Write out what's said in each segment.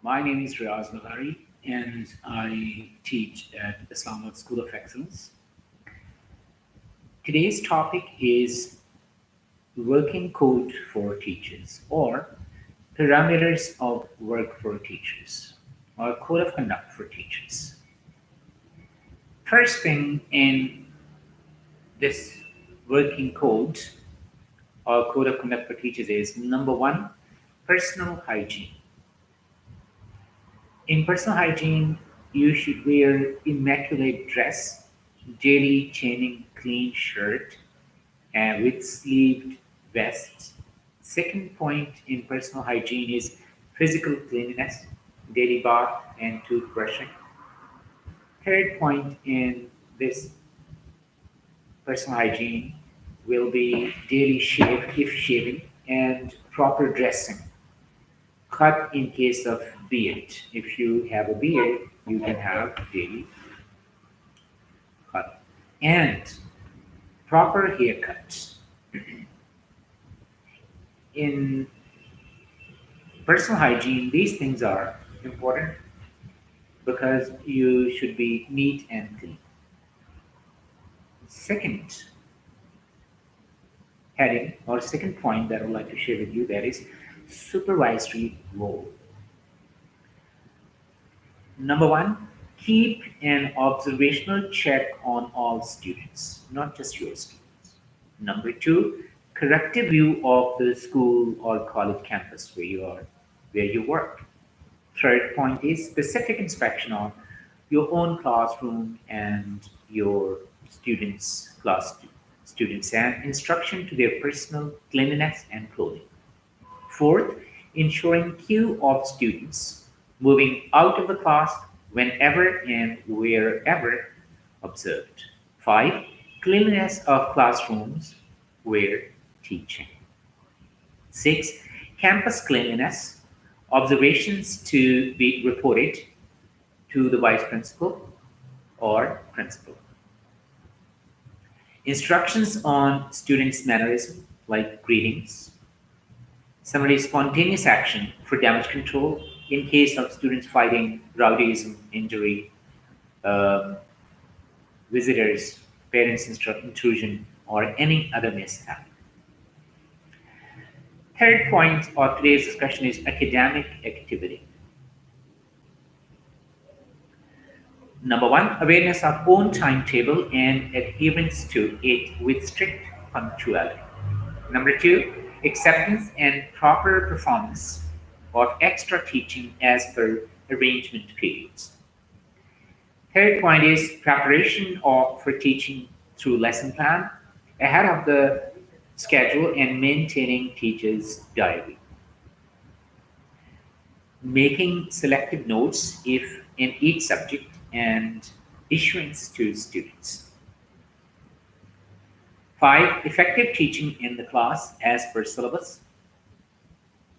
My name is Riaz Nagari, and I teach at Islamabad School of Excellence. Today's topic is working code for teachers, or parameters of work for teachers, or code of conduct for teachers. First thing in this working code or code of conduct for teachers is number one, personal hygiene. In personal hygiene, you should wear immaculate dress, daily chaining clean shirt, and with sleeved vest. Second point in personal hygiene is physical cleanliness, daily bath and toothbrushing. Third point in this personal hygiene will be daily shave if shaving and proper dressing. Cut in case of beard. If you have a beard, you can have daily cut. And proper haircut. In personal hygiene, these things are important because you should be neat and clean. Second heading or second point that I would like to share with you, that is supervisory role. Number one, keep an observational check on all students, not just your students. Number two, corrective view of the school or college campus where you work. Third point is specific inspection on your own classroom and your students and instruction to their personal cleanliness and clothing. Fourth, ensuring queue of students moving out of the class whenever and wherever observed. Five, cleanliness of classrooms where teaching. Six, campus cleanliness, observations to be reported to the vice principal or principal. Instructions on students' mannerism, like greetings. Similarly, spontaneous action for damage control in case of students fighting, rowdyism, injury, um, visitors, parents' intrusion, or any other mishap. Third point of today's discussion is academic activity. Number one, awareness of own timetable and adherence to it with strict punctuality. Number two, acceptance and proper performance of extra teaching as per arrangement periods. Third point is preparation for teaching through lesson plan ahead of the schedule and maintaining teacher's diary. Making selective notes if in each subject and issuance to students. Five, effective teaching in the class as per syllabus.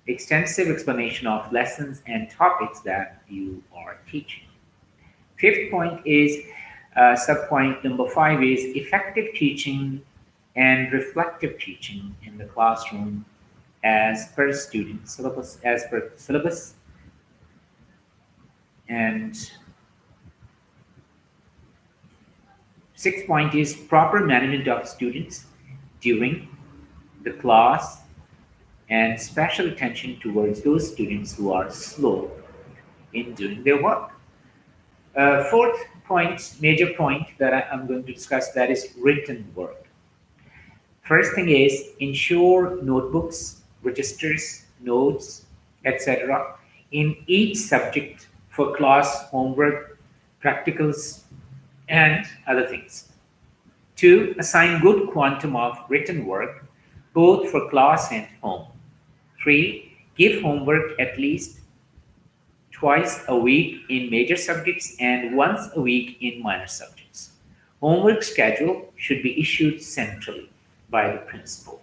Extensive explanation of lessons and topics that you are teaching. Fifth point is subpoint number five is effective teaching and reflective teaching in the classroom as per student syllabus, as per syllabus. And sixth point is proper management of students during the class and special attention towards those students who are slow in doing their work. Fourth point, major point that I'm going to discuss, that is written work. First thing is ensure notebooks, registers, notes, etc. in each subject for class homework, practicals, and other things. Two, assign good quantum of written work, both for class and home. Three, give homework at least twice a week in major subjects and once a week in minor subjects. Homework schedule should be issued centrally by the principal.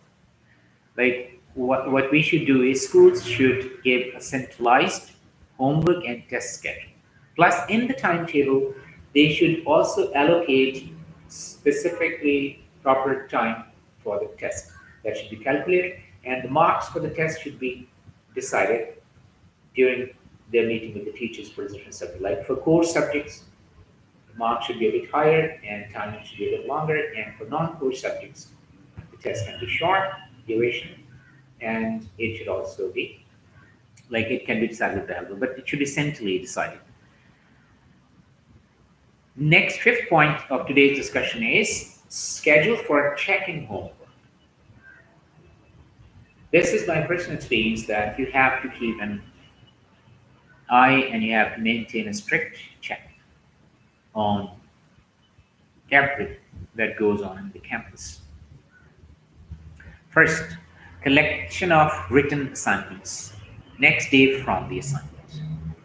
Like what we should do is schools should give a centralized homework and test schedule. Plus, in the timetable, they should also allocate specifically proper time for the test. That should be calculated, and the marks for the test should be decided during They're meeting with the teachers for different subjects. Like for core subjects, the mark should be a bit higher and timing should be a bit longer. And for non-core subjects, the test can be short, duration, and it should also be like it can be decided with the helper, but it should be centrally decided. Next, fifth point of today's discussion is schedule for checking homework. This is my personal experience that you have to keep an eye and you have to maintain a strict check on everything that goes on in the campus. First, collection of written assignments. Next day from the assignment.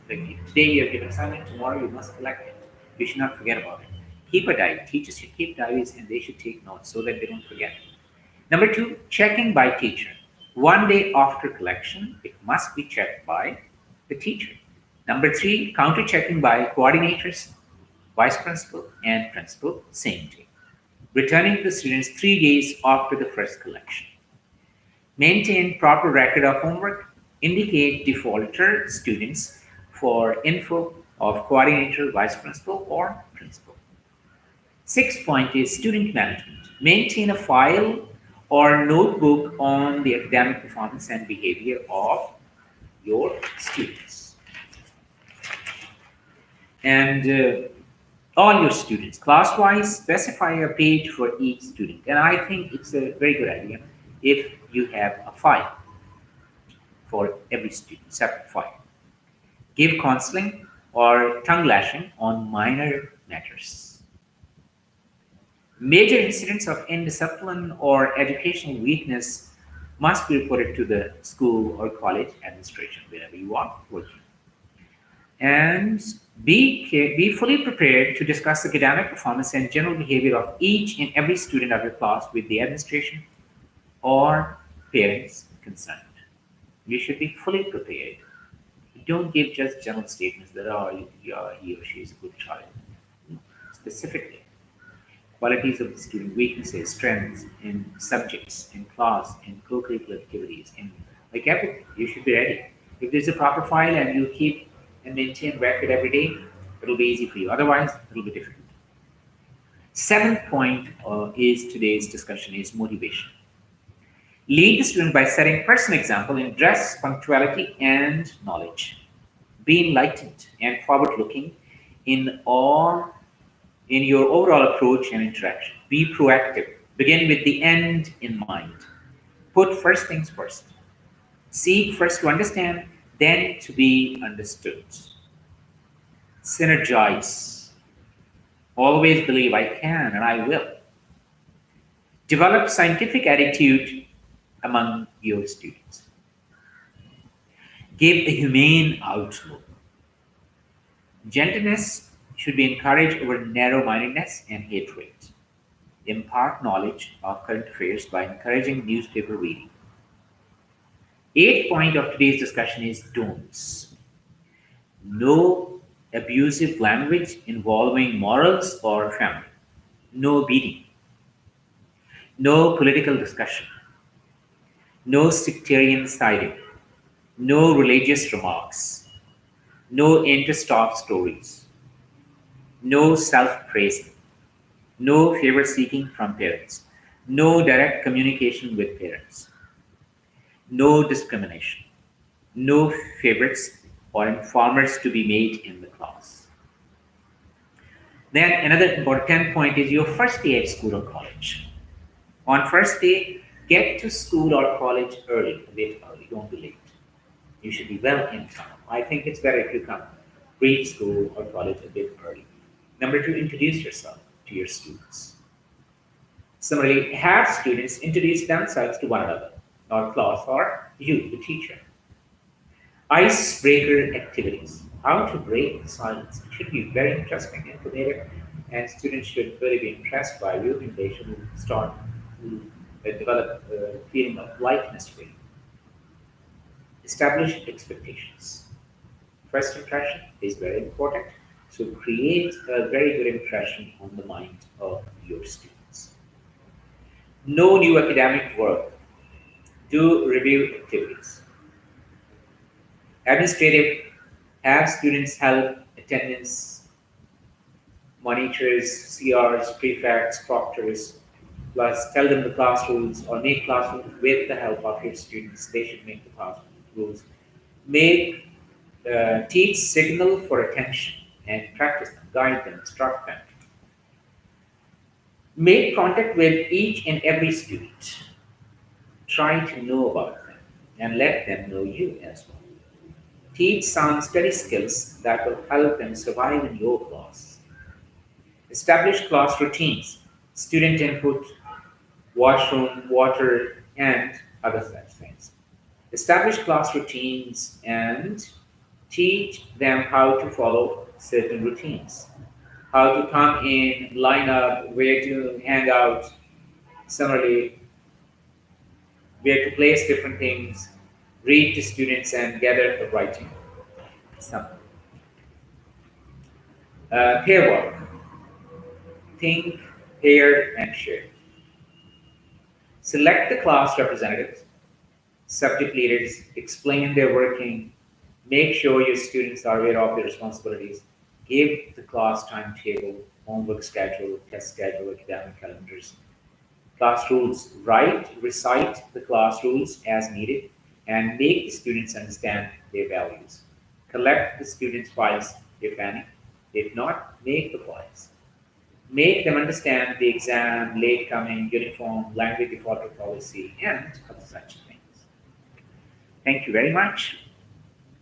Like today you have given assignment, tomorrow you must collect it. You should not forget about it. Keep a diary. Teachers should keep diaries and they should take notes so that they don't forget. Number two, checking by teacher. One day after collection, it must be checked by the teacher. Number three, counter checking by coordinators, vice principal, and principal, same day. Returning to the students 3 days after the first collection. Maintain proper record of homework. Indicate defaulter students for info of coordinator, vice principal, or principal. Sixth point is student management. Maintain a file or notebook on the academic performance and behavior of your students. And all your students, class-wise, specify a page for each student. And I think it's a very good idea if you have a file for every student, separate file. Give counseling or tongue lashing on minor matters. Major incidents of indiscipline or educational weakness must be reported to the school or college administration wherever you are working. And be fully prepared to discuss academic performance and general behavior of each and every student of your class with the administration or parents concerned. You should be fully prepared. Don't give just general statements that he or she is a good child. Specifically, qualities of the student, weaknesses, strengths in subjects, in class, in co-curricular activities, in like everything. You should be ready. If there's a proper file and you keep and maintain record every day, it'll be easy for you. Otherwise, it'll be difficult. Seventh point is today's discussion is motivation. Lead the student by setting personal example in dress, punctuality, and knowledge. Be enlightened and forward-looking in your overall approach and interaction. Be proactive. Begin with the end in mind. Put first things first. Seek first to understand, then to be understood. Synergize. Always believe I can and I will. Develop scientific attitude among your students. Give a humane outlook. Gentleness should be encouraged over narrow-mindedness and hatred. Impart knowledge of current affairs by encouraging newspaper reading. Eighth point of today's discussion is don'ts. No abusive language involving morals or family. No beating. No political discussion. No sectarian siding. No religious remarks. No interstop stories. No self-praising. No favor seeking from parents. No direct communication with parents. No discrimination. No favorites or informers to be made in the class. Then another important point is your first day at school or college. On first day, get to school or college early, a bit early, don't be late. You should be well in time. I think it's better if you come preschool or college a bit early. Number two, introduce yourself to your students. Similarly, have students introduce themselves to one another, or class, or you, the teacher. Icebreaker activities. How to break the silence. It should be very interesting, informative, and students should really be impressed by you, and they should start to develop a feeling of likeness for you. Establish expectations. First impression is very important. So create a very good impression on the mind of your students. No new academic work. Do review activities. Administrative Have students help attendance monitors, CRs, prefects, proctors, plus tell them the class rules or make class rules with the help of your students. They should make the class rules. Make teach signal for attention and practice them, guide them, instruct them. Make contact with each and every student. Try to know about them and let them know you as well. Teach some study skills that will help them survive in your class. Establish class routines, student input, washroom, water, and other such things. Establish class routines and teach them how to follow certain routines, how to come in, line up, where to hang out, similarly, where to place different things, read to students, and gather the writing. Some. Pair work. Think, pair, and share. Select the class representatives, subject leaders, explain their working, make sure your students are aware of their responsibilities, give the class timetable, homework schedule, test schedule, academic calendars, class rules. Write, recite the class rules as needed, and make the students understand their values. Collect the students' files if any. If not, make the files. Make them understand the exam, late coming, uniform, language default policy, and other such things. Thank you very much.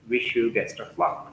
Wish you best of luck.